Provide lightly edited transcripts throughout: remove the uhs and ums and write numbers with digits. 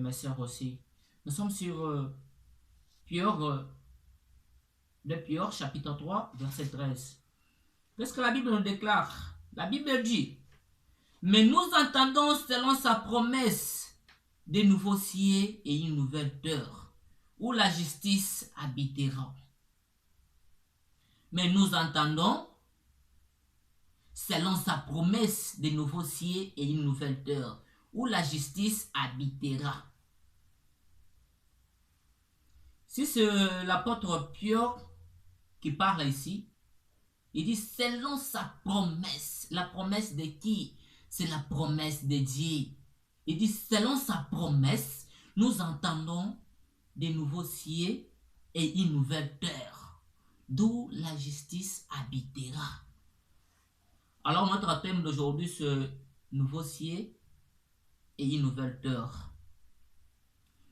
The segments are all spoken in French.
mes sœurs aussi. Nous sommes sur Pior, de Pior, chapitre 3, verset 13. Qu'est-ce que la Bible nous déclare? La Bible dit, mais nous entendons selon sa promesse de nouveaux cieux et une nouvelle terre, où la justice habitera. Mais nous entendons selon sa promesse de nouveaux cieux et une nouvelle terre, où la justice habitera. Si c'est l'apôtre Pierre qui parle ici, il dit selon sa promesse. La promesse de qui? C'est la promesse de Dieu. Il dit selon sa promesse, nous entendons de nouveaux cieux et une nouvelle terre, d'où la justice habitera. Alors notre thème d'aujourd'hui, c'est nouveaux cieux et une nouvelle terre.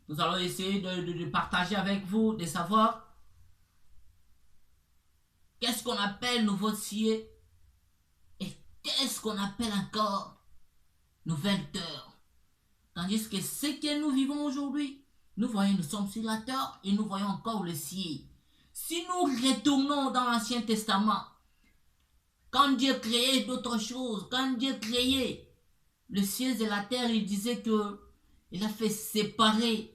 Nous allons essayer de partager avec vous, de savoir qu'est-ce qu'on appelle nouveau cieux et qu'est-ce qu'on appelle encore nouvelle terre. Tandis que ce que nous vivons aujourd'hui, nous voyons, nous sommes sur la terre et nous voyons encore le ciel. Si nous retournons dans l'Ancien Testament, quand Dieu créait d'autres choses, quand Dieu créait le ciel et la terre, il disait que il a fait séparer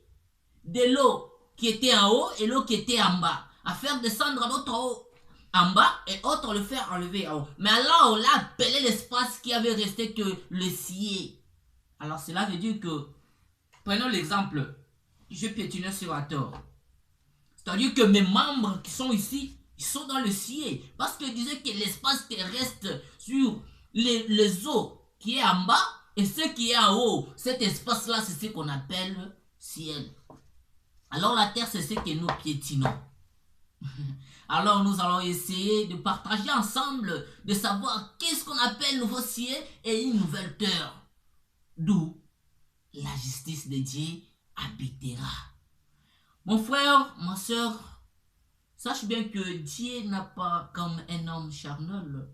de l'eau qui était en haut et l'eau qui était en bas, à faire descendre notre eau en bas et autre le faire enlever en haut. Mais alors on l'a appelé l'espace qui avait resté que le ciel. Alors cela veut dire que, prenons l'exemple, je piétinais sur la terre. C'est-à-dire que mes membres qui sont ici, ils sont dans le ciel. Parce que je disais que l'espace qui reste sur les eaux qui est en bas et ce qui est en haut, cet espace-là, c'est ce qu'on appelle ciel. Alors la terre, c'est ce que nous piétinons. Alors nous allons essayer de partager ensemble, de savoir qu'est-ce qu'on appelle nouveau ciel et une nouvelle terre. D'où la justice de Dieu habitera. Mon frère, ma soeur, sache bien que Dieu n'a pas comme un homme charnel.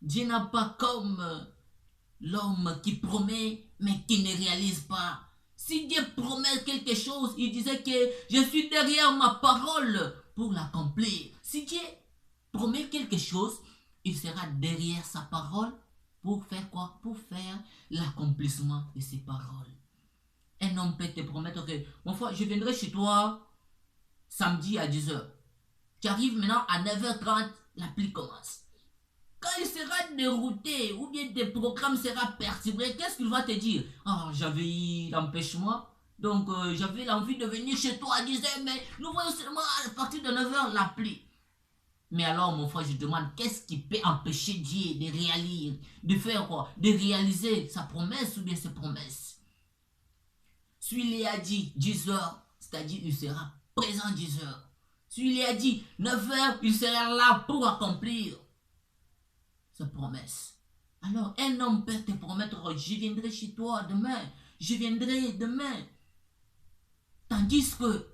Dieu n'a pas comme l'homme qui promet mais qui ne réalise pas. Si Dieu promet quelque chose, il disait que je suis derrière ma parole pour l'accomplir. Si Dieu promet quelque chose, il sera derrière sa parole pour faire quoi? Pour faire l'accomplissement de ses paroles. Un homme peut te promettre que, mon frère, je viendrai chez toi samedi à 10h. Tu arrives maintenant à 9h30, la pluie commence. Quand il sera dérouté ou bien des programmes sera perturbés, qu'est-ce qu'il va te dire? Ah, j'avais eu l'empêchement, donc j'avais l'envie de venir chez toi à 10h, mais nous voyons seulement à partir de 9h la pluie. Mais alors, mon frère, je demande, qu'est-ce qui peut empêcher Dieu de réaliser, de faire quoi? De réaliser sa promesse ou bien ses promesses? Celui-là a dit 10h, c'est-à-dire il sera présent 10h. Celui-là a dit 9h, il sera là pour accomplir sa promesse. Alors, un homme peut te promettre, je viendrai chez toi demain, je viendrai demain. Tandis que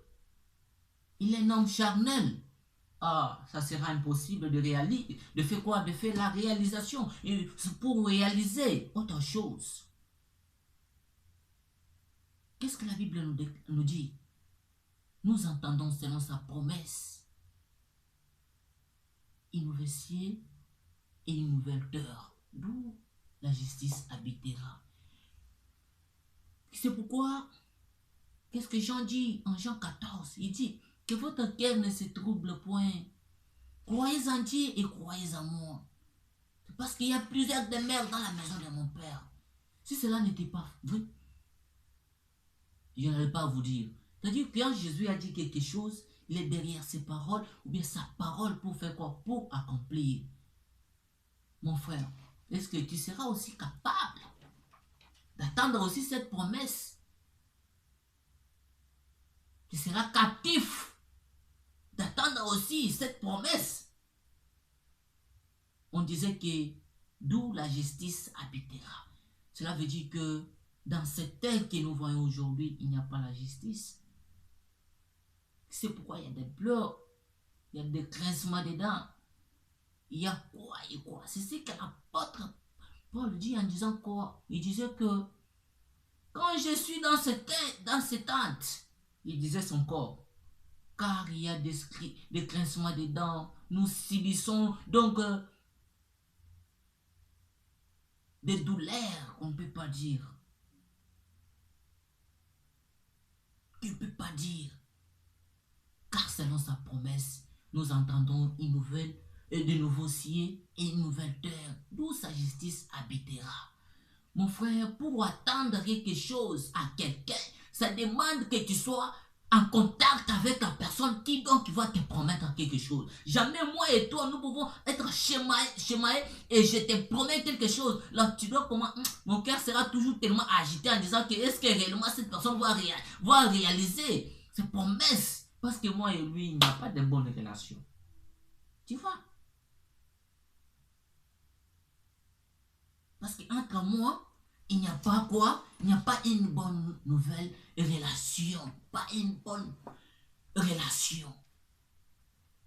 il est un homme charnel. Ah, ça sera impossible de réaliser. De faire quoi? De faire la réalisation. Et pour réaliser autre chose. Qu'est-ce que la Bible nous dit? Nous entendons selon sa promesse une nouvelle ciel et une nouvelle terre, d'où la justice habitera. C'est pourquoi, qu'est-ce que Jean dit en Jean 14? Il dit que votre cœur ne se trouble point. Croyez en Dieu et croyez en moi. C'est parce qu'il y a plusieurs demeures dans la maison de mon Père. Si cela n'était pas vrai, je n'allais pas vous dire. C'est-à-dire que quand Jésus a dit quelque chose, il est derrière ses paroles, ou bien sa parole pour faire quoi? Pour accomplir. Mon frère, est-ce que tu seras aussi capable d'attendre aussi cette promesse? Tu seras captif d'attendre aussi cette promesse. On disait que d'où la justice habitera. Cela veut dire que dans cette terre que nous voyons aujourd'hui, il n'y a pas la justice. C'est pourquoi il y a des pleurs, il y a des grincements dedans. Il y a quoi et quoi? C'est ce que l'apôtre Paul dit en disant quoi? Il disait que Quand je suis dans cette tente, il disait son corps, car il y a des grincements des dents, nous subissons donc des douleurs qu'on ne peut pas dire. Tu ne peux pas dire. Car selon sa promesse, nous entendons une nouvelle et de nouveaux cieux et une nouvelle terre, d'où sa justice habitera. Mon frère, pour attendre quelque chose à quelqu'un, ça demande que tu sois en contact avec la personne qui donc va te promettre quelque chose. Jamais moi et toi, nous pouvons être schémaés et je te promets quelque chose. Là, tu dois comment mon cœur sera toujours tellement agité en disant que est-ce que réellement cette personne va réaliser ses promesses. Parce que moi et lui, il n'y a pas de bonne relation. Tu vois? Parce qu'entre moi, il n'y a pas quoi? Il n'y a pas une bonne nouvelle relation. Pas une bonne relation.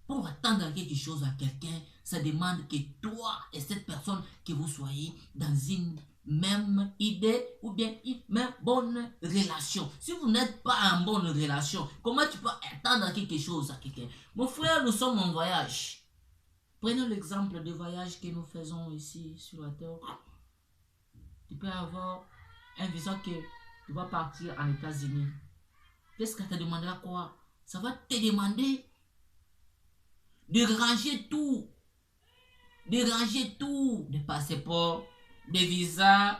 Pour attendre quelque chose à quelqu'un, ça demande que toi et cette personne, que vous soyez dans une même idée ou bien une même bonne relation. Si vous n'êtes pas en bonne relation, comment tu peux attendre quelque chose à quelqu'un? Mon frère, nous sommes en voyage. Prenons l'exemple de voyage que nous faisons ici sur la terre. Tu peux avoir un visa que tu vas partir en États-Unis. Qu'est-ce que ça te demandera quoi? Ça va te demander de ranger tout. De ranger tout. Des passeports, des visas,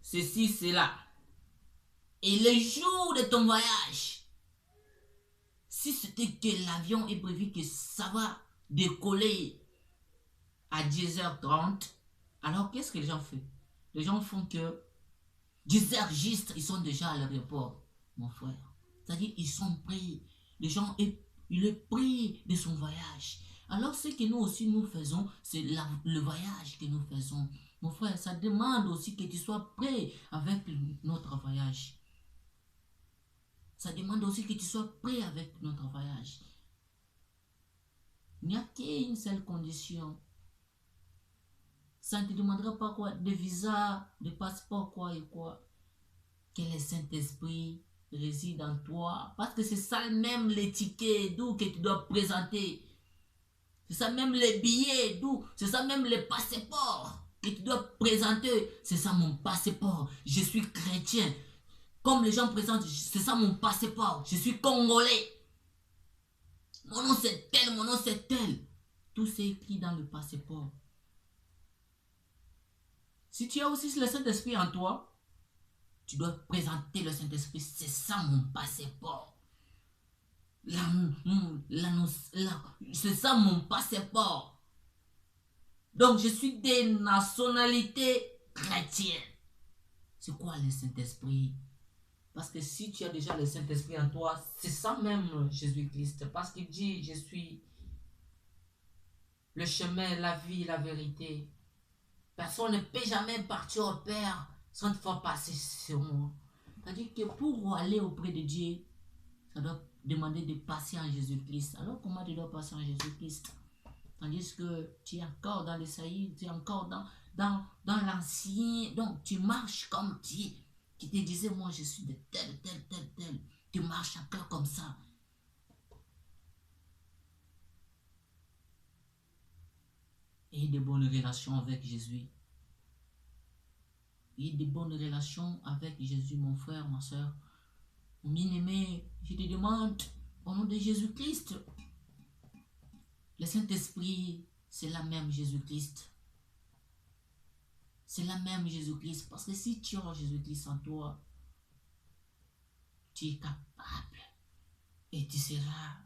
ceci, cela. Et le jour de ton voyage, si c'était que l'avion est prévu que ça va décoller à 10h30, alors qu'est-ce que les gens font? Les gens font que 10h juste, ils sont déjà à l'aéroport, mon frère. C'est-à-dire, ils sont pris. Les gens, il est pris de son voyage. Alors, ce que nous aussi nous faisons, c'est le voyage que nous faisons. Mon frère, ça demande aussi que tu sois prêt avec notre voyage. Ça demande aussi que tu sois prêt avec notre voyage. Il n'y a qu'une seule condition. Ça ne te demandera pas quoi, de visa, de passeport, quoi et quoi. Que le Saint-Esprit réside en toi. Parce que c'est ça même les tickets d'où que tu dois présenter. C'est ça même les billets d'où. C'est ça même les passeports que tu dois présenter. C'est ça mon passeport. Je suis chrétien. Comme les gens présentent, c'est ça mon passeport. Je suis congolais. Mon nom c'est tel, mon nom c'est tel. Tout c'est écrit dans le passeport. Si tu as aussi le Saint-Esprit en toi, tu dois présenter le Saint-Esprit. C'est ça mon passeport. C'est ça mon passeport. Donc je suis des nationalités chrétiennes. C'est quoi le Saint-Esprit? Parce que si tu as déjà le Saint-Esprit en toi, c'est ça même Jésus-Christ. Parce qu'il dit, je suis le chemin, la vie, la vérité. Personne ne peut jamais partir au Père sans faire passer sur moi. C'est-à-dire que pour aller auprès de Dieu, ça doit demander de passer en Jésus-Christ. Alors comment tu dois passer en Jésus-Christ? Tandis que tu es encore dans les saillies, tu es encore dans l'ancien. Donc tu marches comme Dieu qui te disait, moi je suis de tel. Tu marches encore comme ça. Et de bonnes relations avec Jésus. Et de bonnes relations avec Jésus, mon frère, ma soeur. Mon bien-aimé, je te demande, au nom de Jésus-Christ, le Saint-Esprit, c'est la même Jésus-Christ. C'est la même Jésus-Christ. Parce que si tu as Jésus-Christ en toi, tu es capable et tu seras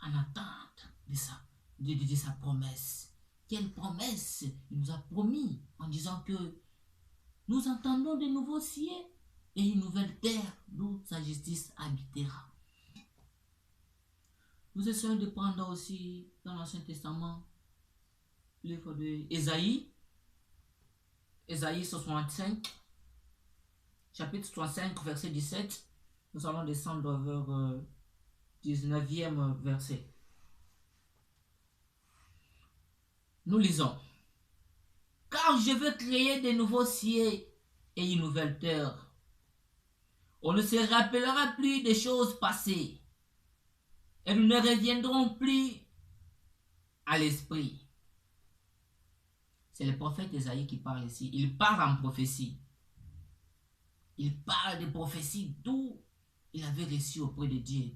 en attente de sa promesse. Quelle promesse il nous a promis en disant que nous entendons de nouveaux cieux et une nouvelle terre d'où sa justice habitera. Nous essayons de prendre aussi dans l'Ancien Testament le livre de Ésaïe 65, chapitre 65, verset 17. Nous allons descendre vers 19e verset. Nous lisons. Car je veux créer de nouveaux cieux et une nouvelle terre, On ne se rappellera plus des choses passées. Elles ne reviendront plus à l'esprit. C'est le prophète Esaïe qui parle ici. Il parle en prophétie. Il parle de prophétie d'où il avait reçu auprès de Dieu.